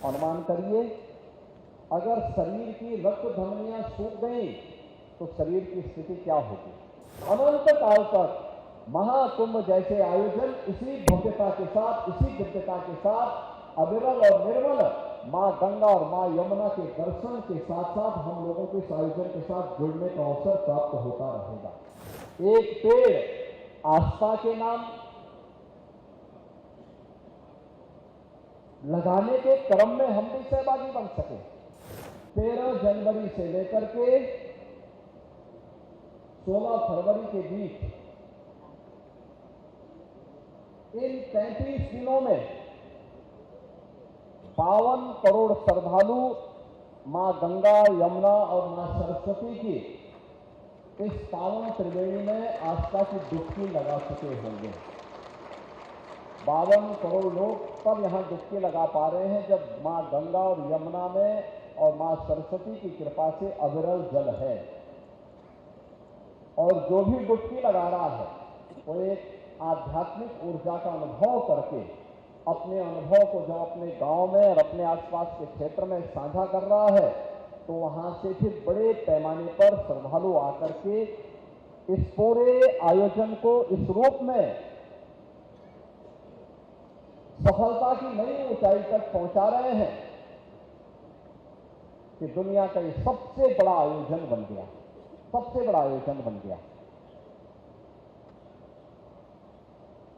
अनुमान करिए, अगर शरीर की रक्त धमनियां सूख गई तो शरीर की स्थिति क्या होगी। अनंत काल तक महाकुंभ जैसे आयोजन इसी भव्यता के साथ, इसी दिव्यता के साथ, अविरल और निर्मल मां गंगा और मां यमुना के दर्शन के साथ साथ हम लोगों को इस आयोजन के साथ जुड़ने का अवसर प्राप्त होता रहेगा। एक पेड़ आस्था के नाम लगाने के क्रम में हम भी सहभागी बन सके। 13 जनवरी से लेकर के 16 फरवरी के बीच इन 33 दिनों में 52 करोड़ श्रद्धालु मां गंगा, यमुना और मां सरस्वती की इस पावन त्रिवेणी में आस्था की डुबकी लगा चुके होंगे। 52 करोड़ लोग तब यहां डुबकी लगा पा रहे हैं जब मां गंगा और यमुना में और मां सरस्वती की कृपा से अविरल जल है। और जो भी डुबकी लगा रहा है वो एक आध्यात्मिक ऊर्जा का अनुभव करके अपने अनुभव को जब अपने गांव में और अपने आसपास के क्षेत्र में साझा कर रहा है तो वहां से फिर बड़े पैमाने पर श्रद्धालु आकर के इस पूरे आयोजन को इस रूप में सफलता की नई ऊंचाई तक पहुंचा रहे हैं कि दुनिया का ये सबसे बड़ा आयोजन बन गया, सबसे बड़ा आयोजन बन गया।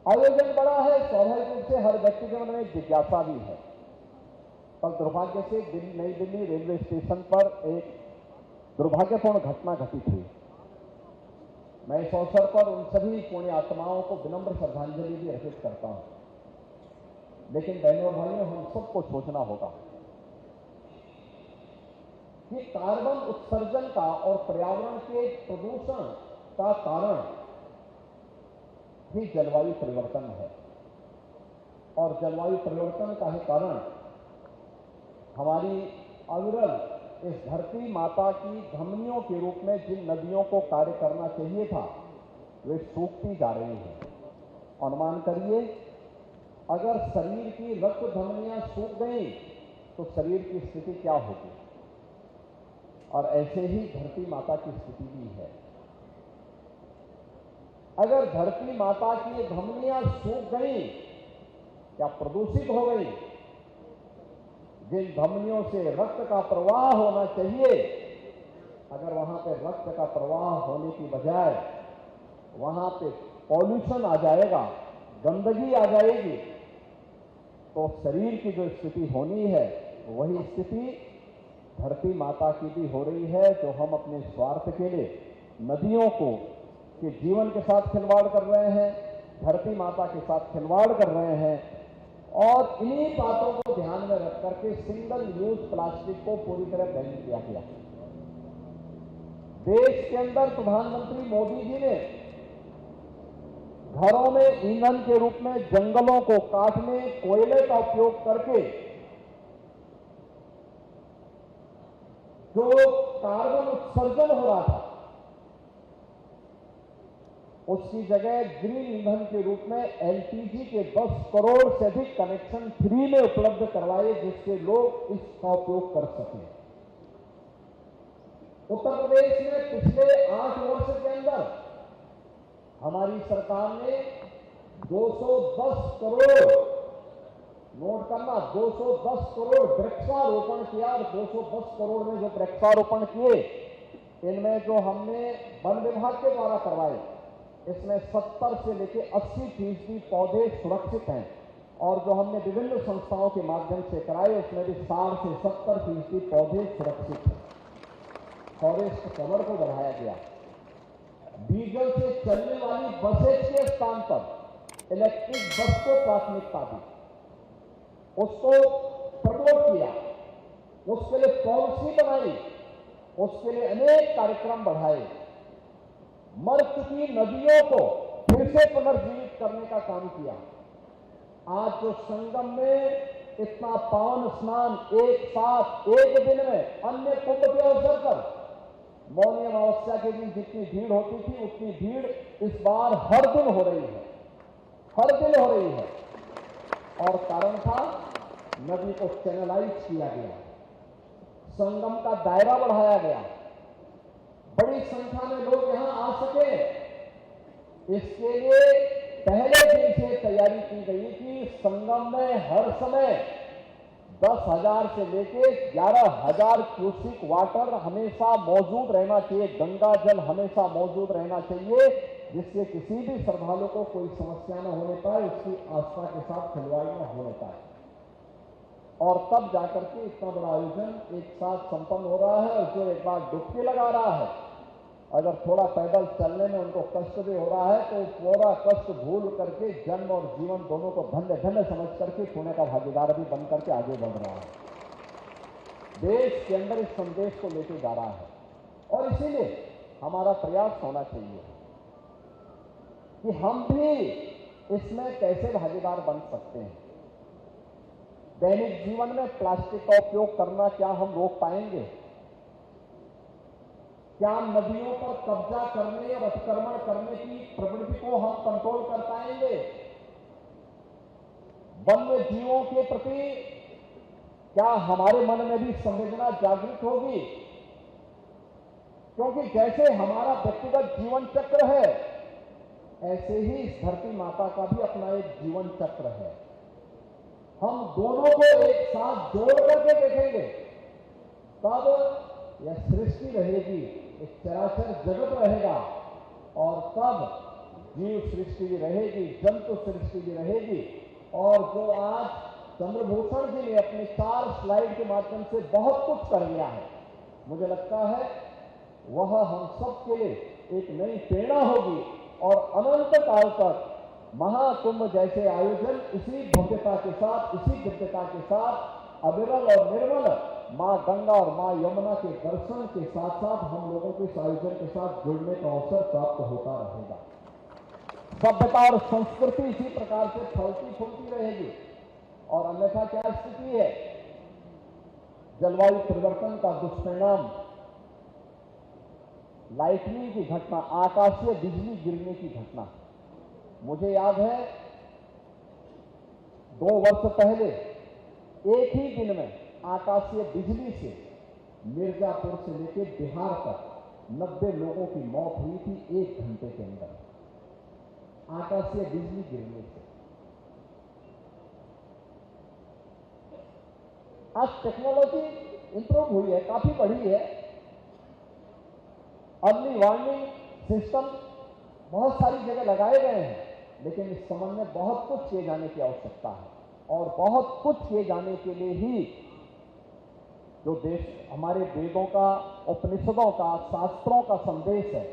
आयोजन बड़ा है, स्वाभाविक रूप से हर व्यक्ति के मन में एक जिज्ञासा भी है। पर दुर्भाग्य से नई दिल्ली रेलवे स्टेशन पर एक दुर्भाग्यपूर्ण घटना घटित हुई। मैं इस अवसर पर उन सभी पुण्य आत्माओं को विनम्र श्रद्धांजलि भी अर्पित करता हूं। लेकिन बहनों और भाइयों, हम सबको सोचना होगा कि कार्बन उत्सर्जन का और पर्यावरण के प्रदूषण का कारण ही जलवायु परिवर्तन है। और जलवायु परिवर्तन का ही कारण हमारी अविरल इस धरती माता की धमनियों के रूप में जिन नदियों को कार्य करना चाहिए था वे सूखती जा रही हैं। अनुमान करिए, अगर शरीर की रक्त धमनियां सूख गई तो शरीर की स्थिति क्या होगी। और ऐसे ही धरती माता की स्थिति भी है। अगर धरती माता की धमनियां सूख गई या प्रदूषित हो गई, जिन धमनियों से रक्त का प्रवाह होना चाहिए, अगर वहां पे रक्त का प्रवाह होने की बजाय वहां पे पॉल्यूशन आ जाएगा, गंदगी आ जाएगी, तो शरीर की जो स्थिति होनी है वही स्थिति धरती माता की भी हो रही है, जो हम अपने स्वार्थ के लिए नदियों को के जीवन के साथ खिलवाड़ कर रहे हैं, धरती माता के साथ खिलवाड़ कर रहे हैं। और इन्हीं बातों को ध्यान में रख करके सिंगल यूज प्लास्टिक को पूरी तरह बैन किया गया। देश के अंदर प्रधानमंत्री मोदी जी ने घरों में ईंधन के रूप में जंगलों को काटने, कोयले का उपयोग करके जो कार्बन उत्सर्जन हो रहा था उसकी जगह ग्रीन ईंधन के रूप में एलपीजी के 10 करोड़ से अधिक कनेक्शन फ्री में उपलब्ध करवाए, जिससे लोग इसका उपयोग कर सकें। उत्तर प्रदेश में पिछले 8 वर्ष के अंदर हमारी सरकार ने 210 करोड़, नोट करना, 210 करोड़ वृक्षारोपण किया। और 210 करोड़ में जो वृक्षारोपण किए, इनमें जो हमने वन विभाग के द्वारा करवाए, इसमें 70 से लेकर 80% पौधे सुरक्षित हैं। और जो हमने विभिन्न संस्थाओं के माध्यम से कराए, उसमें भी 60 से 70% पौधे सुरक्षित हैं। फॉरेस्ट कवर को बढ़ाया गया। डीजल से चलने वाली बसेज के स्थान पर इलेक्ट्रिक बस को प्राथमिकता दी, उसको प्रमोट किया, उसके लिए पॉलिसी बनाई, उसके लिए अनेक कार्यक्रम बढ़ाए। मर चुकी नदियों को फिर से पुनर्जीवित करने का काम किया। आज जो संगम में इतना पावन स्नान एक साथ एक दिन में अन्य कुंभ के अवसर पर मौनी अमावस्या के दिन जितनी भीड़ होती थी उतनी भीड़ इस बार हर दिन हो रही है, हर दिन हो रही है। और कारण था नदी को चैनलाइज किया गया, संगम का दायरा बढ़ाया गया, बड़ी संख्या में लोग यहां आ सके, इसके लिए पहले दिन से तैयारी की गई कि संगम में हर समय 10,000 से लेके 11,000 क्यूसिक वाटर हमेशा मौजूद रहना चाहिए, गंगा जल हमेशा मौजूद रहना चाहिए, जिससे किसी भी श्रद्धालु को कोई समस्या न होने पाए, उसकी आस्था के साथ खिलवाड़ न होने पाए। और तब जाकर के इतना बड़ा आयोजन एक साथ संपन्न हो रहा है। और जो एक बार डुबकी लगा रहा है, अगर थोड़ा पैदल चलने में उनको कष्ट भी हो रहा है, तो पूरा कष्ट भूल करके जन्म और जीवन दोनों को धन्य धन्य समझ करके पुण्य का भागीदार भी बन करके आगे बढ़ रहा है। देश के अंदर इस संदेश को लेके जा रहा है और इसीलिए हमारा प्रयास होना चाहिए कि हम भी इसमें कैसे भागीदार बन सकते हैं। दैनिक जीवन में प्लास्टिक का उपयोग करना क्या हम रोक पाएंगे? क्या नदियों पर कब्जा करने और अतिक्रमण करने की प्रवृत्ति को हम कंट्रोल कर पाएंगे? वन्य जीवों के प्रति क्या हमारे मन में भी संवेदना जागृत होगी? क्योंकि जैसे हमारा व्यक्तिगत जीवन चक्र है, ऐसे ही इस धरती माता का भी अपना एक जीवन चक्र है। हम दोनों को एक साथ जोड़ करके देखेंगे, तब यह सृष्टि रहेगी, एक चराचर जगत रहेगा, और तब जीव सृष्टि भी रहेगी, जंतु सृष्टि भी रहेगी। और जो आज चंद्रभूषण जी ने अपने 4 स्लाइड के माध्यम से बहुत कुछ कर लिया है, मुझे लगता है वह हम सब के लिए एक नई प्रेरणा होगी। और अनंत काल तक महाकुंभ जैसे आयोजन इसी भव्यता के साथ, इसी दिव्यता के साथ, अविरल और निर्मल मां गंगा और मां यमुना के दर्शन के साथ साथ हम लोगों को इस आयोजन के साथ जुड़ने का अवसर प्राप्त होता रहेगा। सभ्यता और संस्कृति इसी प्रकार से फलती फूलती रहेगी। और अन्यथा क्या स्थिति है? जलवायु परिवर्तन का दुष्परिणाम, लाइटनिंग की घटना, आकाशीय बिजली गिरने की घटना। मुझे याद है 2 वर्ष पहले एक ही दिन में आकाशीय बिजली से मिर्जापुर से लेकर बिहार तक 90 लोगों की मौत हुई थी 1 घंटे के अंदर, आकाशीय बिजली गिरने से। आज टेक्नोलॉजी इंप्रूव हुई है, काफी बढ़ी है, अर्ली वार्निंग सिस्टम बहुत सारी जगह लगाए गए हैं, लेकिन इस संबंध में बहुत कुछ किए जाने की आवश्यकता है। और बहुत कुछ किए जाने के लिए ही जो देश हमारे वेदों का, उपनिषदों का, शास्त्रों का संदेश है,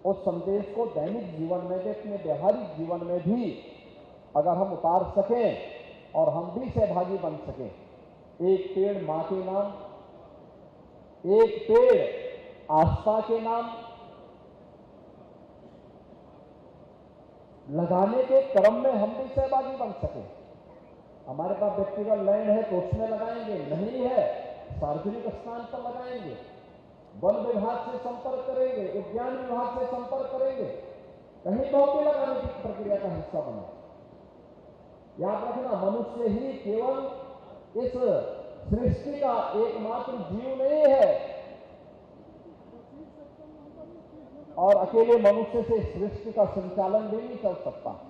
उस संदेश को दैनिक जीवन में भी, अपने व्यवहारिक जीवन में भी अगर हम उतार सकें और हम भी सहभागी बन सकें। एक पेड़ मां के नाम, एक पेड़ आस्था के नाम लगाने के क्रम में हम भी सहभागी बन सके। हमारे पास व्यक्तिगत लैंड है तो उसमें लगाएंगे, नहीं है सार्वजनिक स्थान पर लगाएंगे, वन विभाग से संपर्क करेंगे, उद्यान विभाग से संपर्क करेंगे, कहीं पौधे लगाने की प्रक्रिया का हिस्सा बने। याद रखना, मनुष्य ही केवल इस सृष्टि का एकमात्र जीव नहीं है, और अकेले मनुष्य से सृष्टि का संचालन भी नहीं चल सकता।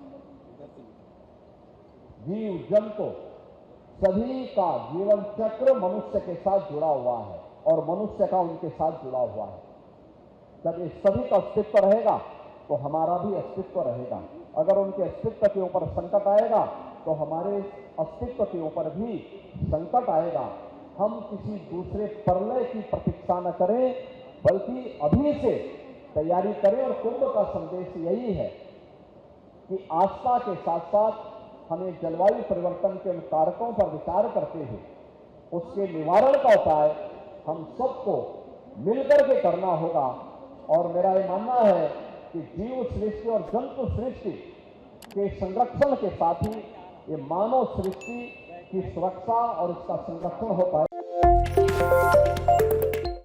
जीव जंतु सभी का जीवन चक्र मनुष्य के साथ जुड़ा हुआ है और मनुष्य का उनके साथ जुड़ा हुआ है। जब ये सभी का अस्तित्व रहेगा तो हमारा भी अस्तित्व रहेगा। अगर उनके अस्तित्व के ऊपर संकट आएगा तो हमारे अस्तित्व के ऊपर भी संकट आएगा। हम किसी दूसरे प्रलय की प्रतीक्षा न करें, बल्कि अभी से तैयारी करें। और कुंभ का संदेश यही है कि आस्था के साथ साथ हमें जलवायु परिवर्तन के कारकों पर विचार करते हुए उसके निवारण का उपाय हम सबको मिलकर के करना होगा। और मेरा ये मानना है कि जीव सृष्टि और जंतु सृष्टि के संरक्षण के साथ ही ये मानव सृष्टि की सुरक्षा और इसका संरक्षण हो पाए।